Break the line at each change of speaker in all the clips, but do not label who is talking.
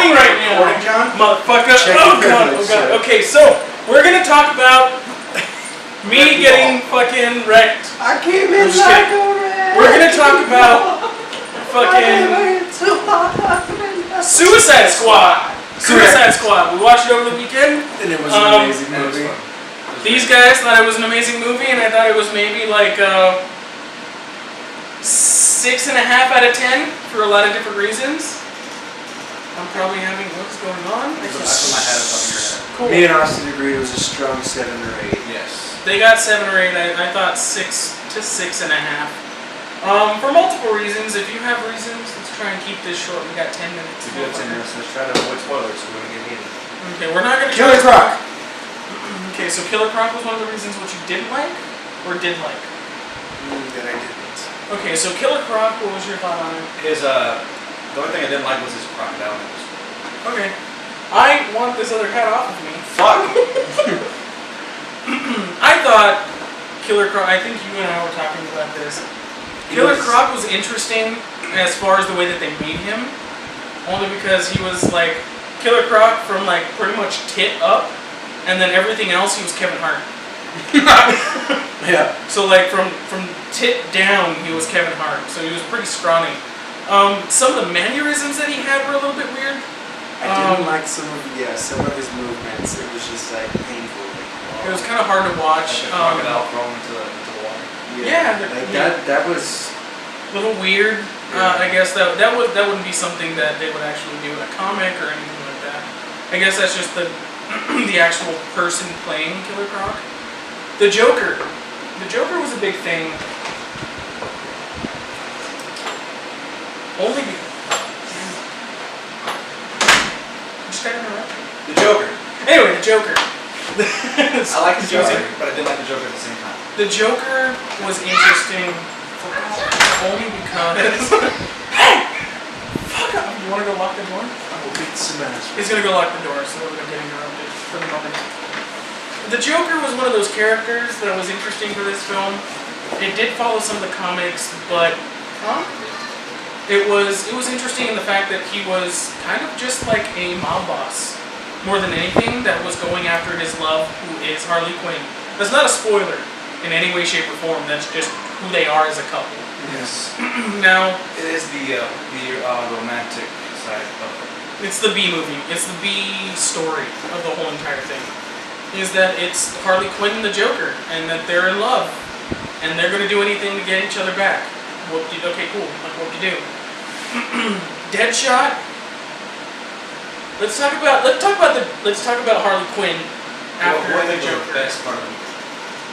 recording right now.
Recording, John?
Motherfucker.
Check
Oh
your
god,
privilege,
oh god.
sir.
Okay, so we're gonna talk about me getting fucking wrecked.
I came in
just
like
kidding.
a rat.
We're gonna talk about fucking Suicide Squad. Suicide Squad. We watched it over the weekend.
And it was an amazing movie.
These guys thought it was an amazing movie, and I thought it was maybe like 6.5 out of 10 for a lot of different reasons. I'm probably having what's going on.
I put my head up on your head.
Cool.
Me and Austin agreed it was a strong 7 or 8.
Yes.
They got 7 or 8. I thought 6 to 6.5. For multiple reasons. If you have reasons, let's try and keep this short. We got 10 minutes.
We do have 10 minutes. Let's try to avoid spoilers so we don't get heated.
Okay, we're not gonna.
Killer Croc.
Okay, so Killer Croc was one of the reasons what you didn't like, or did like.
That I didn't.
Okay, so Killer Croc. What was your thought on it?
The only thing I didn't like was his crocodile nose.
Okay. I want this other hat off of me.
Fuck!
I thought Killer Croc, I think you and I were talking about this. Killer Croc was interesting as far as the way that they made him. Only because he was like Killer Croc from like pretty much tit up, and then everything else he was Kevin Hart.
Yeah.
So like from tit down he was Kevin Hart. So he was pretty scrawny. Some of the mannerisms that he had were a little bit weird.
I didn't like some of his movements. It was just like painful.
It was kind of hard to watch.
The crocodile thrown into the water.
Yeah,
that was
a little weird. I guess that wouldn't be something that they would actually do in a comic or anything like that. I guess that's just the the actual person playing Killer Croc. The Joker was a big thing. Only because
The Joker.
Anyway, the Joker.
I like the Joker, but I didn't like the Joker at the same time.
The Joker was interesting only because. Hey! Fuck up! You want to go lock the door?
I will beat some ass.
He's gonna go lock the door, so we're gonna get interrupted for the moment. The Joker was one of those characters that was interesting for this film. It did follow some of the comics, but it was interesting in the fact that he was kind of just like a mob boss, more than anything, that was going after his love, who is Harley Quinn. That's not a spoiler in any way, shape, or form. That's just who they are as a couple.
Yes.
Now
it is the romantic side of it.
It's the B movie. It's the B story of the whole entire thing. Is that it's Harley Quinn and the Joker, and that they're in love, and they're going to do anything to get each other back. Okay, cool. Like, what do you do? Deadshot. Let's talk about Harley Quinn after the Joker.
The best part of the movie.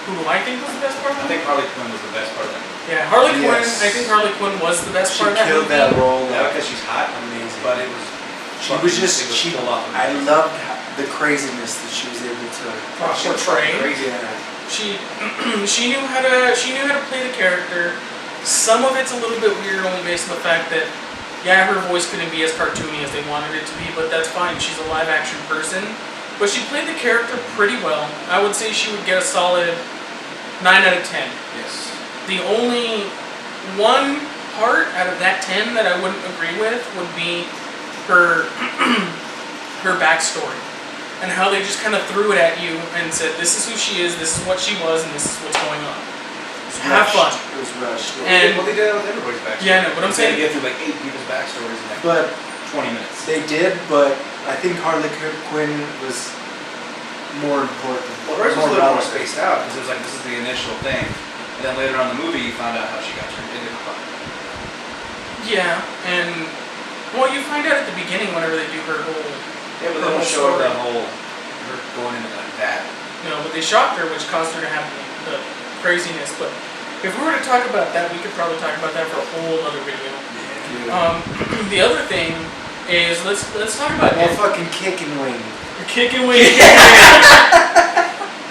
Who do I think was the best part of the
I think Harley Quinn was the best part of that movie.
Yeah, Harley Quinn. I think Harley Quinn was the best part of that movie.
She killed that role.
Yeah, because she's hot,
amazing.
but it was.
She I loved the craziness that she was able to
portray.
Crazy.
Yeah. She knew how to play the character. Some of it's a little bit weird, only based on the fact that her voice couldn't be as cartoony as they wanted it to be, but that's fine. She's a live action person. But she played the character pretty well. I would say she would get a solid 9 out of 10.
Yes.
The only one part out of that 10 that I wouldn't agree with would be her her backstory. And how they just kind of threw it at you and said, this is who she is, this is what she was, and this is what's going on. Have fun.
It was rushed.
And
well, they did that with everybody's backstory.
Yeah, no, but I'm saying
they get through like 8 people's backstories in like 20 minutes.
They did, but I think Harley Quinn was more important.
Well, hers was a little more spaced out because it was like this is the initial thing, and then later on in the movie you found out how she got turned into a clown.
Yeah, and well, you find out at the beginning whenever they do her whole.
Yeah, but they don't show her her going into like that.
No, but they shocked her, which caused her to have the craziness. But if we were to talk about that, we could probably talk about that for a whole other video.
Yeah.
The other thing is let's talk about
fucking Kick and Wing.
Kicking Wing.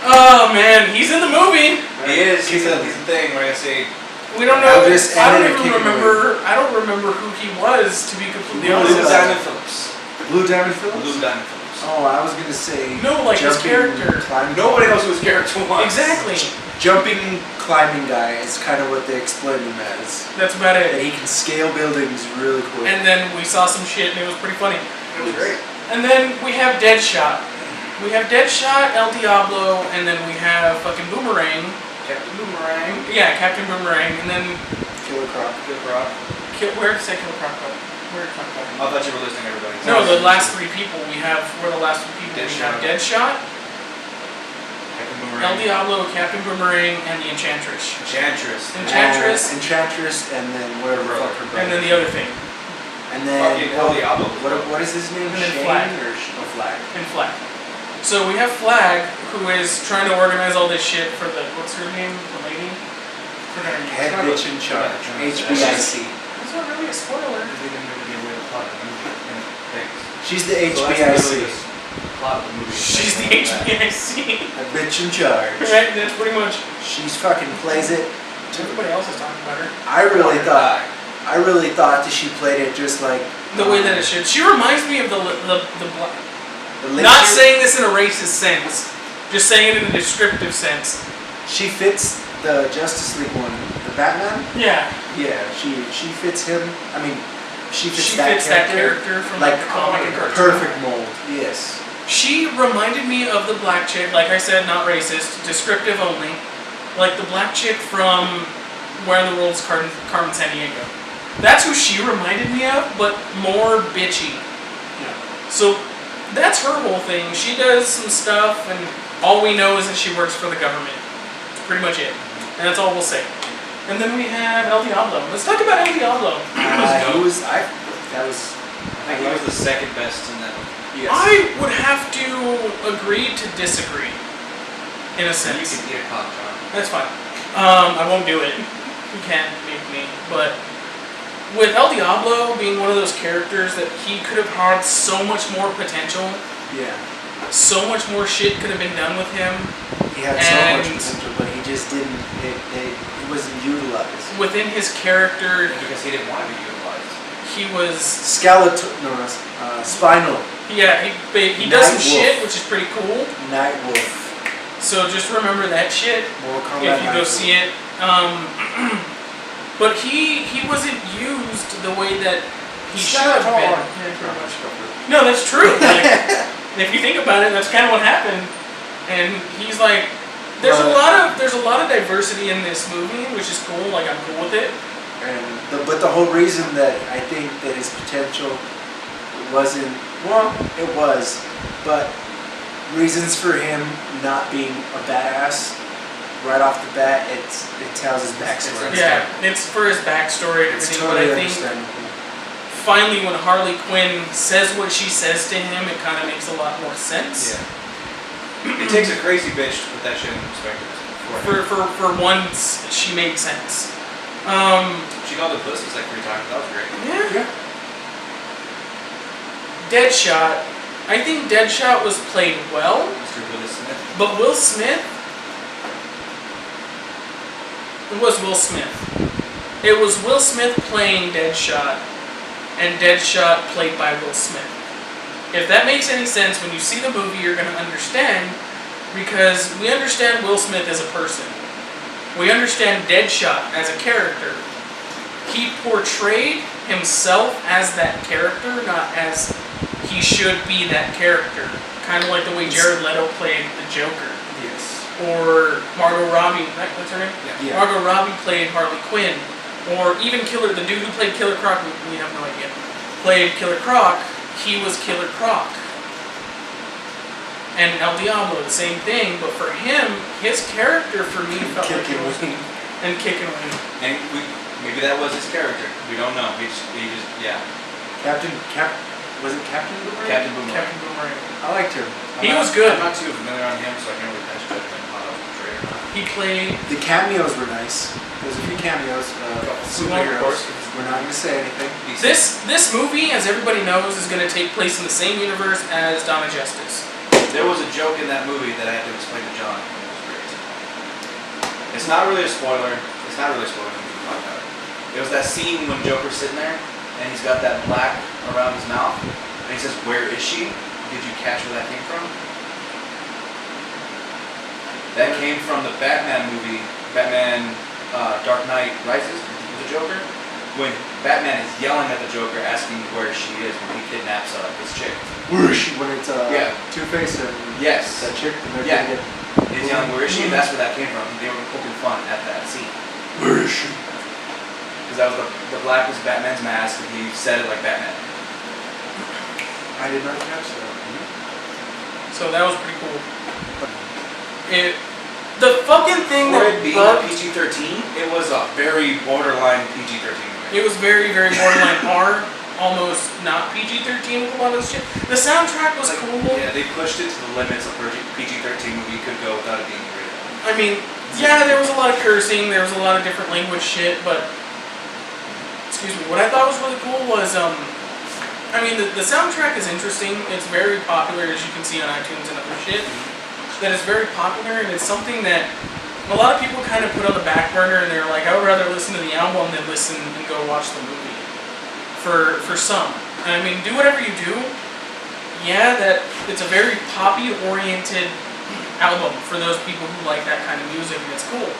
Oh man, he's in the movie.
He is. He's a thing where I say.
We don't know. I don't remember who he was, to be completely honest.
Blue Diamond Phillips.
Blue Diamond Phillips?
Blue Diamond Phillips.
Oh, I was gonna say.
No, like his character.
Nobody knows who his character was.
Exactly.
Jumping, climbing guy is kind of what they explained him as.
That's about it.
And he can scale buildings really quick.
And then we saw some shit, and it was pretty funny.
It was great.
And then we have Deadshot. We have Deadshot, El Diablo, and then we have fucking Boomerang.
Captain Boomerang.
Yeah, Captain Boomerang, and then
Killer Croc.
Killer Croc.
Where did it say Killer Croc? Where did it come from?
I thought you were listing everybody.
No, the last three people we have. We're the last three people. We have Deadshot,
Captain
El
Boomerang.
Diablo, Captain Boomerang, and the Enchantress.
Enchantress.
Enchantress, and then whatever the fuck her brother.
And then the other thing.
And then
Fucking El Diablo.
what is his name?
And then
Shane
Flag.
or Flag?
And Flag. So we have Flag, who is trying to organize all this shit for the, what's her name? The lady? Forgot her name.
Head bitch in charge. HBIC.
That's not really a spoiler.
They didn't really give away the plot of the movie. And things.
She's the
So that's
HBIC.
literally the plot of the movie.
She's the HBIC.
A bitch in charge.
Right, that's pretty much.
She's fucking plays it.
Everybody else is talking about her.
I really thought that she played it just like
The way that it should. She reminds me of the black.
the
Not
lady-
saying this in a racist sense, just saying it in a descriptive sense.
She fits the Justice League one, the Batman.
Yeah.
Yeah, she fits him. I mean, she fits,
She
that,
fits
character,
that character from like the comic and cartoon.
perfect mold. Yes.
She reminded me of the black chick, like I said, not racist, descriptive only. Like the black chick from Where in the World's Carmen Sandiego. That's who she reminded me of, but more bitchy.
Yeah.
So that's her whole thing. She does some stuff, and all we know is that she works for the government. That's pretty much it. And that's all we'll say. And then we have El Diablo. Let's talk about El Diablo.
I think he was
the second best in that movie.
yes.
I would have to agree to disagree, in a
You
sense.
can eat a cock, John.
That's fine. I won't do it. You can't make me. But with El Diablo being one of those characters that he could have had so much more potential,
Yeah.
so much more shit could have been done with him.
He had so much
And-
potential, but he just didn't. It wasn't utilized.
Within his character,
Because he didn't want to be utilized.
he was
Spinal.
yeah. He does some
Night
shit,
Wolf.
which is pretty cool.
Nightwolf.
So just remember that shit
Mortal Kombat.
if you go see it. But he wasn't used the way that he should have been. Yeah, pretty much. No, that's true. Like, if you think about it, that's kind of what happened. And he's like, there's a lot of diversity in this movie, which is cool. Like I'm cool with it.
But the whole reason that I think that his potential wasn't, well, it was, but reasons for him not being a badass right off the bat, it tells his backstory.
Yeah, it's for his backstory and
It's
everything.
totally
But I think
understandable.
finally, when Harley Quinn says what she says to him, it kind of makes a lot more sense.
Yeah. It takes a crazy bitch to put that shit in perspective.
For once, she made sense.
She called him pussies like 3 times. That was great.
Yeah. Deadshot. I think Deadshot was played well,
Mr. Will Smith.
but Will Smith. It was Will Smith. It was Will Smith playing Deadshot, and Deadshot played by Will Smith. If that makes any sense, when you see the movie, you're going to understand, because we understand Will Smith as a person. We understand Deadshot as a character. He portrayed himself as that character, not as he should be that character. Kind of like the way Jared Leto played the Joker.
Yes.
Or Margot Robbie, what's her name?
Yeah.
Margot Robbie played Harley Quinn. Or even the dude who played Killer Croc, we have no idea, played Killer Croc. He was Killer Croc. And El Diablo, the same thing, but for him, his character for me felt like it was... And Kick and Wing.
And maybe that was his character. We don't know. He just yeah.
Was it Captain Boomerang?
Captain Boomerang.
Captain Boomerang.
I liked him.
He was good.
I'm not too familiar on him, so I can't really catch judgment on how portrayed or not.
He played...
The cameos were nice. There's a few cameos. Superheroes. We're not going to say anything.
This movie, as everybody knows, is going to take place in the same universe as Dawn of Justice.
There was a joke in that movie that I had to explain to John. It was great. It's not really a spoiler. It's not really a spoiler when you find out. It was that scene when Joker's sitting there and he's got that black around his mouth and he says, "Where is she?" Did you catch where that came from? That came from the Batman movie, Batman Dark Knight Rises, the Joker. when Batman is yelling at the Joker, asking where she is when he kidnaps this chick.
Where is she? When it's
Yeah.
Two-Face and
Yes.
that chick, and they're
Yeah.
gonna get.
He's yelling, where is she? That's where that came from. They were poking fun at that scene.
Where is she?
Because that was the black was Batman's mask, and he said it like Batman.
I did not catch that.
So that was pretty cool. The fucking thing
For
that
it being
bugged,
PG-13, it was a very borderline PG-13 movie.
it was very, very borderline R, almost not PG-13 with a lot of this shit. The soundtrack was cool.
Yeah, they pushed it to the limits of PG-13 movie could go without it being rated.
I mean, yeah, there was a lot of cursing, there was a lot of different language shit, but excuse me, what I thought was really cool was, I mean, the soundtrack is interesting. It's very popular, as you can see on iTunes and other shit. That is very popular, and it's something that a lot of people kind of put on the back burner, and they're like, I would rather listen to the album than listen and go watch the movie. For some. And I mean, do whatever you do. Yeah, that it's a very poppy-oriented album for those people who like that kind of music, and it's cool.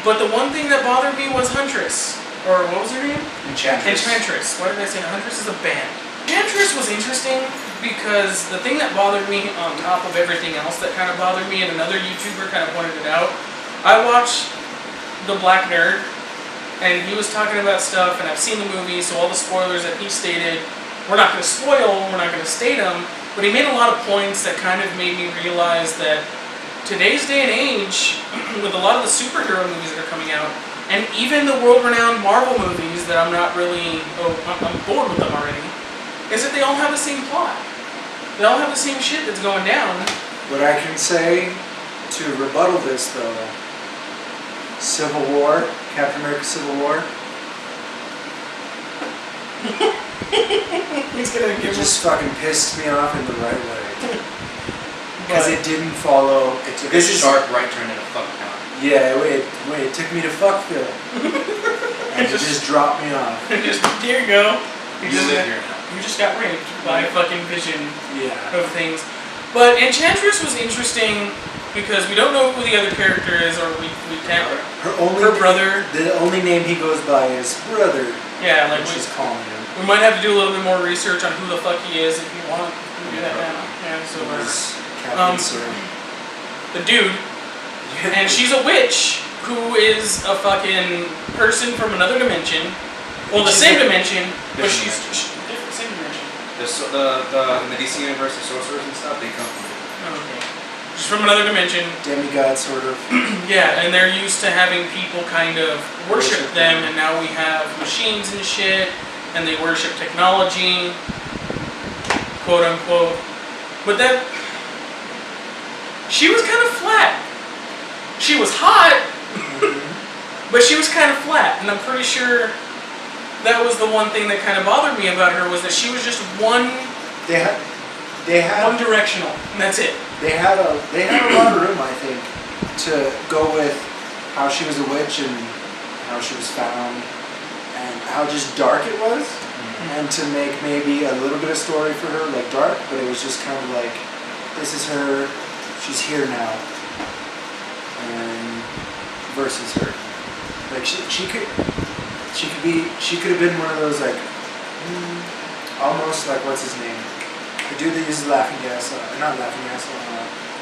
But the one thing that bothered me was Huntress. Or what was her name?
Enchantress.
Enchantress. Why did I say Huntress is a band? Enchantress was interesting because the thing that bothered me on top of everything else that kind of bothered me, and another YouTuber kind of pointed it out, I watched The Black Nerd, and he was talking about stuff, and I've seen the movie, so all the spoilers that he stated, we're not going to spoil, we're not going to state them, but he made a lot of points that kind of made me realize that today's day and age, with a lot of the superhero movies that are coming out, and even the world-renowned Marvel movies that I'm not really, I'm bored with them already, is that they all have the same plot. They all have the same shit that's going down.
What I can say to rebuttal this, though, Civil War, Captain America Civil War,
He's gonna
it
give
just fucking pissed me off in the right way. Because
But-
it didn't follow.
It took
This
a
is-
sharp right turn in a fuck town.
Yeah, it took me to Fuckville. And it just dropped me off.
just, here you go.
You live here now.
You just got raped by fucking Vision
Yeah.
of things. But Enchantress was interesting because we don't know who the other character is, or we can't. Her brother.
The only name he goes by is brother.
Yeah, like
Which is calling him.
we might have to do a little bit more research on who the fuck he is if you want. We can do that now. Yeah, so
It was
Um,
Captain Sir.
the dude, and she's a witch who is a fucking person from another dimension. Well, the
She's
same
a-
dimension, but
different
she's
dimension.
different, same dimension.
In the DC universe, the sorcerers and stuff, they come from.
Oh, okay. She's from another dimension.
Demigod, sort of.
Yeah, and they're used to having people kind of worship
Worship
them,
them.
and now we have machines and shit, and they worship technology, quote unquote. But that, she was kind of flat. She was hot, but she was kind of flat, and I'm pretty sure that was the one thing that kind of bothered me about her, was that she was just one
They had
directional, and that's it.
They had a lot of room, I think, to go with how she was a witch and how she was found and how just dark it was, and to make maybe a little bit of story for her, like dark, but it was just kind of like, this is her, she's here now, and versus her. Like she could have been one of those like, almost like, what's his name? The dude that uses laughing gas, not laughing gas,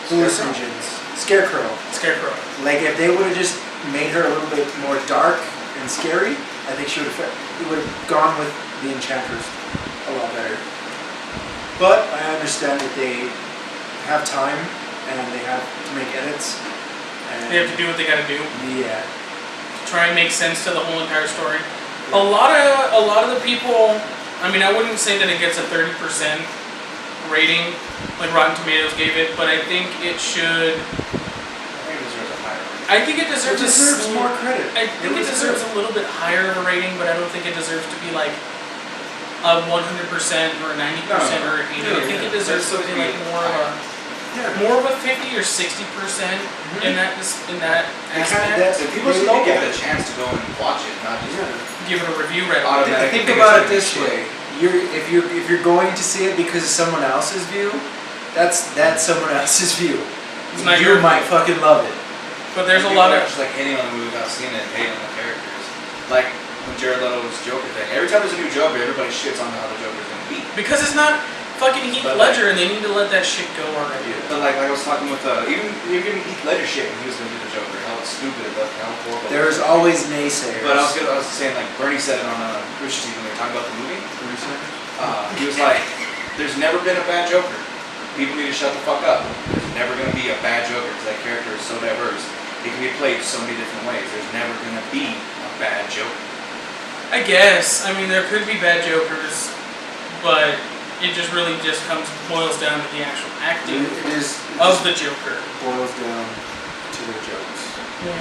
hallucinogens. Scarecrow.
Scarecrow.
Like if they would have just made her a little bit more dark and scary, I think she would have. It would have gone with the Enchantress a lot better. But I understand that they have time and they have to make edits. And
They have to do what they gotta do.
Yeah.
Try and make sense to the whole entire story. A lot of the people, I mean, I wouldn't say that it gets a 30% rating like Rotten Tomatoes gave it, but I think it should. I think it deserves
It deserves
a
more credit.
I think it deserves a little bit higher of a rating, but I don't think it deserves to be like a 100% or a 90% or a 80. I think it deserves to be like more of a 50 or 60% in that aspect.
So people should give it a chance to go and watch it, not just
Give it a review rating.
automatically.
Think about it this way: if you're going to see it because of someone else's view, that's someone else's view.
It's not
You
your
might fucking love it.
But there's a
people
lot of
are just like hating on the movie without seeing it and hating on the characters. Like when Jared Leto's Joker thing. Every time there's a new Joker, everybody shits on how the Joker's gonna be.
because it's not fucking Heath
But,
Ledger, and they need to let that shit go already.
Yeah. But like I was talking with even Heath Ledger shit when he was gonna do the Joker. How stupid it looked, how horrible.
There's always naysayers.
But I was saying like Bernie said it on Rooster Teeth when they were talking about the movie. He was like, "There's never been a bad Joker. People need to shut the fuck up. There's never gonna be a bad Joker because that character is so diverse. It can be played so many different ways. There's never gonna be a bad Joker."
I guess. I mean, there could be bad Jokers, but it just really boils down to the actual acting of the Joker.
Boils down to the jokes.
Yeah.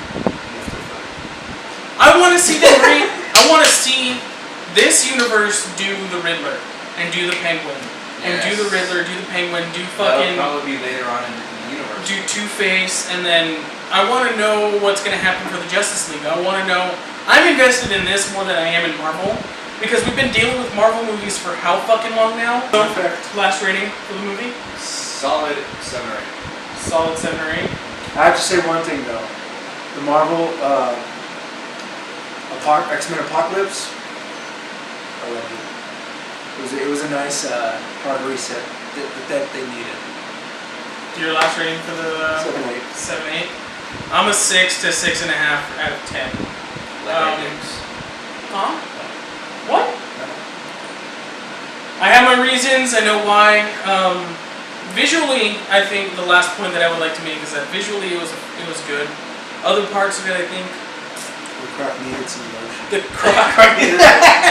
I want to see I want to see this universe do the Riddler and do the Penguin and do the Riddler, do the Penguin, do fucking.
That'll probably be later on in the universe.
Do Two-Face, and then I want to know what's going to happen for the Justice League. I want to know. I'm invested in this more than I am in Marvel because we've been dealing with Marvel movies for how fucking long now? Last rating for the movie?
Solid 7 or 8.
Solid 7 or 8.
I have to say one thing though. The Marvel X-Men Apocalypse, I loved it. It was a nice hard reset that they needed.
Your last rating for the 7, 8. I'm a 6 to 6.5 out of 10. Huh? What? I have my reasons. I know why. Visually, I think the last point that I would like to make is that visually it was good. Other parts of it, I think.
The Croc needed some motion.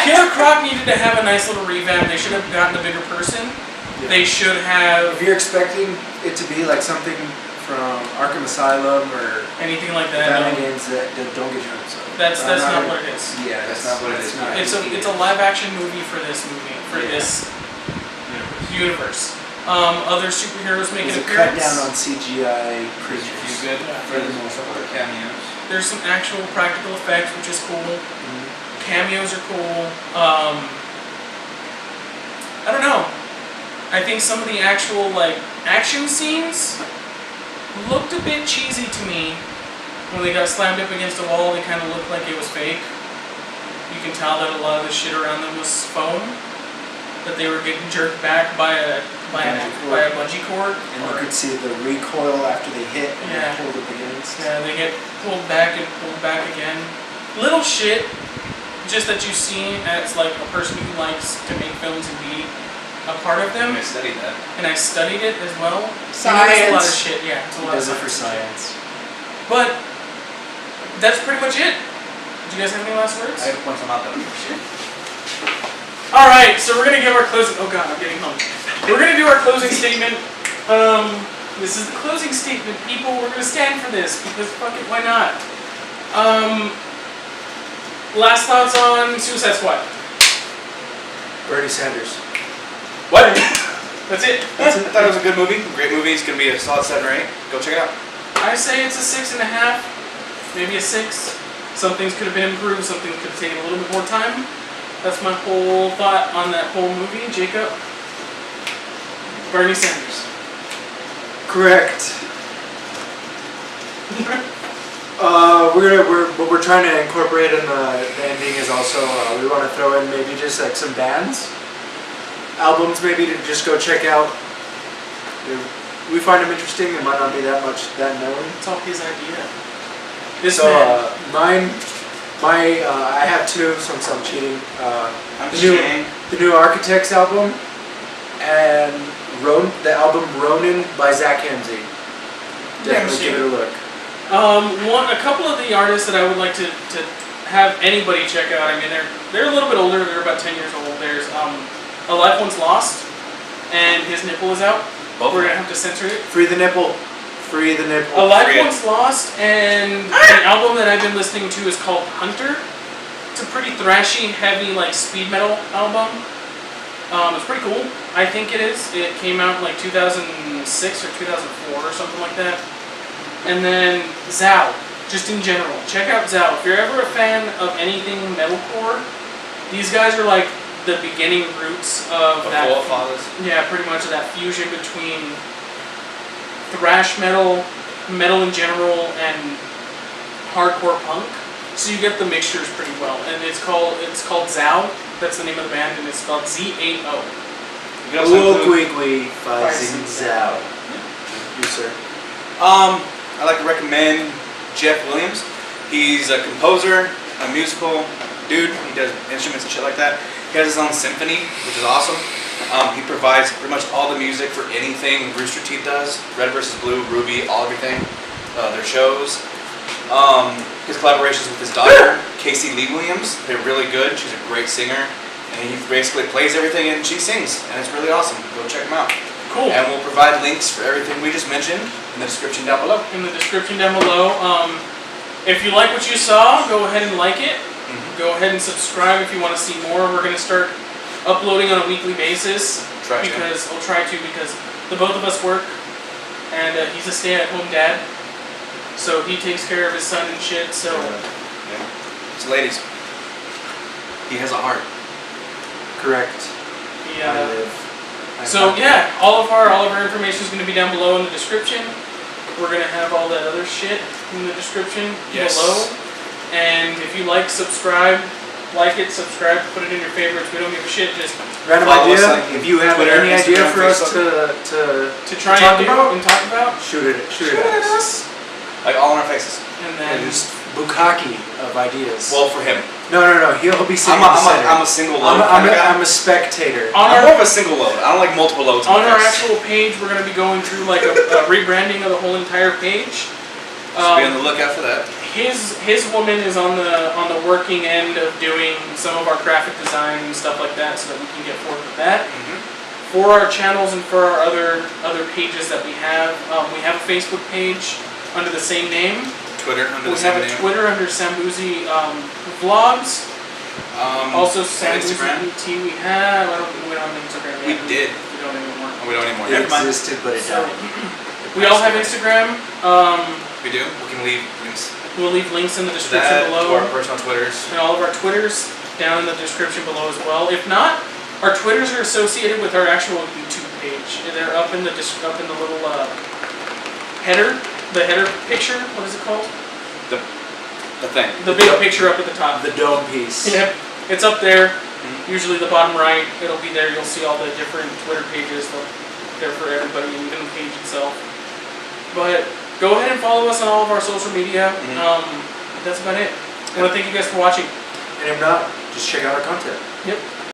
Killer Croc needed to have a nice little revamp. They should have gotten a bigger person. Yeah. They should have.
If you're expecting it to be like something from Arkham Asylum or
anything like that,
Batman games that don't get your hopes up.
That's not what it is.
Yeah, that's not what it is.
It's a live action movie for this this universe. Other superheroes make an appearance.
Cut down on CGI creatures.
Good
for the most part.
Cameos.
There's some actual practical effects, which is cool. Mm-hmm. Cameos are cool. I don't know. I think some of the actual action scenes looked a bit cheesy to me. When they got slammed up against a wall, they kind of looked like it was fake. You can tell that a lot of the shit around them was foam. That they were getting jerked back by a bungee cord.
And you could see the recoil after they hit and then pulled up against.
Yeah, they get pulled back and pulled back again. Little shit, just that you see as like a person who likes to make films and be a part of them.
I studied that.
And I studied it as well.
Science.
It's a lot of shit, yeah. It's a lot
of
for
science.
But that's pretty much it. Do you guys have any last words?
I have to point some out though. Shit.
Alright, so we're going to give our closing... Oh god, I'm getting home. We're going to do our closing statement. This is the closing statement, people. We're going to stand for this, because fuck it, why not? Last thoughts on Suicide Squad?
Bernie Sanders.
What?
That's it.
I thought it was a good movie. Great movie. It's going to be a solid 7 or 8. Go check it out.
I say it's a 6.5, maybe a 6. Some things could have been improved, some things could have taken a little bit more time. That's my whole thought on that whole movie. Jacob? Bernie Sanders.
Correct. What we're trying to incorporate in the ending is also we want to throw in maybe just like some bands, albums maybe to just go check out. We find them interesting. It might not be that known.
It's all his idea.
I have 2 since I'm cheating.
The
new Architects album and the album Ronin by Zach Hemsey. Definitely give it a look.
A couple of the artists that I would like to have anybody check out. I mean, they're a little bit older. They're about 10 years old. There's A Life Once Lost, and his nipple is out. We're gonna have to censor it.
Free the nipple. Free the nipple.
A Life Once Lost, and an album that I've been listening to is called Hunter. It's a pretty thrashy, heavy, speed metal album. It's pretty cool. I think it is. It came out in 2006 or 2004 or something like that. And then Zao, just in general. Check out Zao. If you're ever a fan of anything metalcore, these guys are like the beginning roots of that. Yeah, pretty much of that fusion between thrash metal, metal in general, and hardcore punk. So you get the mixtures pretty well, and it's called Zao. That's the name of the band, and it's spelled Z-A-O.
Uogwigwi Faising Zao. You, sir.
I like to recommend Jeff Williams. He's a composer, a musical dude. He does instruments and shit like that. He has his own symphony, which is awesome. He provides pretty much all the music for anything Rooster Teeth does. Red vs. Blue, Ruby, everything. Their shows. His collaborations with his daughter, Casey Lee Williams. They're really good. She's a great singer. And he basically plays everything and she sings. And it's really awesome. Go check him out.
Cool.
And we'll provide links for everything we just mentioned in the description down below.
In the description down below. If you like what you saw, go ahead and like it. Go ahead and subscribe if you want to see more. We're going to start uploading on a weekly basis. We'll try to because the both of us work, and he's a stay-at-home dad, so he takes care of his son and shit. So,
yeah. So ladies, he has a heart.
Correct.
Yeah. So yeah, all of our information is going to be down below in the description. We're going to have all that other shit in the description below. And if you like, subscribe. Like it, subscribe, put it in your favorites. We don't give a shit. Just
random idea. If you have
Twitter,
any idea for us
to try
talk
and talk about,
shoot it at us.
Like all in our faces.
And then
just bukkake of ideas.
Well, for him.
No. He'll be sitting
I'm a single load.
I'm a spectator.
I'm more of a single load. I don't like multiple loads.
On our actual page, we're going to be going through like a rebranding of the whole entire page.
So be on the lookout for that.
His woman is on the working end of doing some of our graphic design and stuff like that, so that we can get forward with that. For our channels and for our other pages that we have a Facebook page under the same name.
Twitter under the same name.
We have a Twitter under Samboozy Vlogs. Also Samboozy ET we have. We don't have Instagram yet.
We did.
We don't anymore.
Oh, we don't anymore.
It existed, but it died.
We all have Instagram.
We do. We can leave links.
We'll leave links in the description below.
To our personal Twitters.
And all of our Twitters down in the description below as well. If not, our Twitters are associated with our actual YouTube page. They're up in the little header, the header picture. What is it called?
The thing.
The big picture up at the top.
The dome piece.
Yep. It's up there. Usually the bottom right. It'll be there. You'll see all the different Twitter pages. They're for everybody, even the page itself. But go ahead and follow us on all of our social media. That's about it. I want to thank you guys for watching.
And if not, just check out our content.
Yep.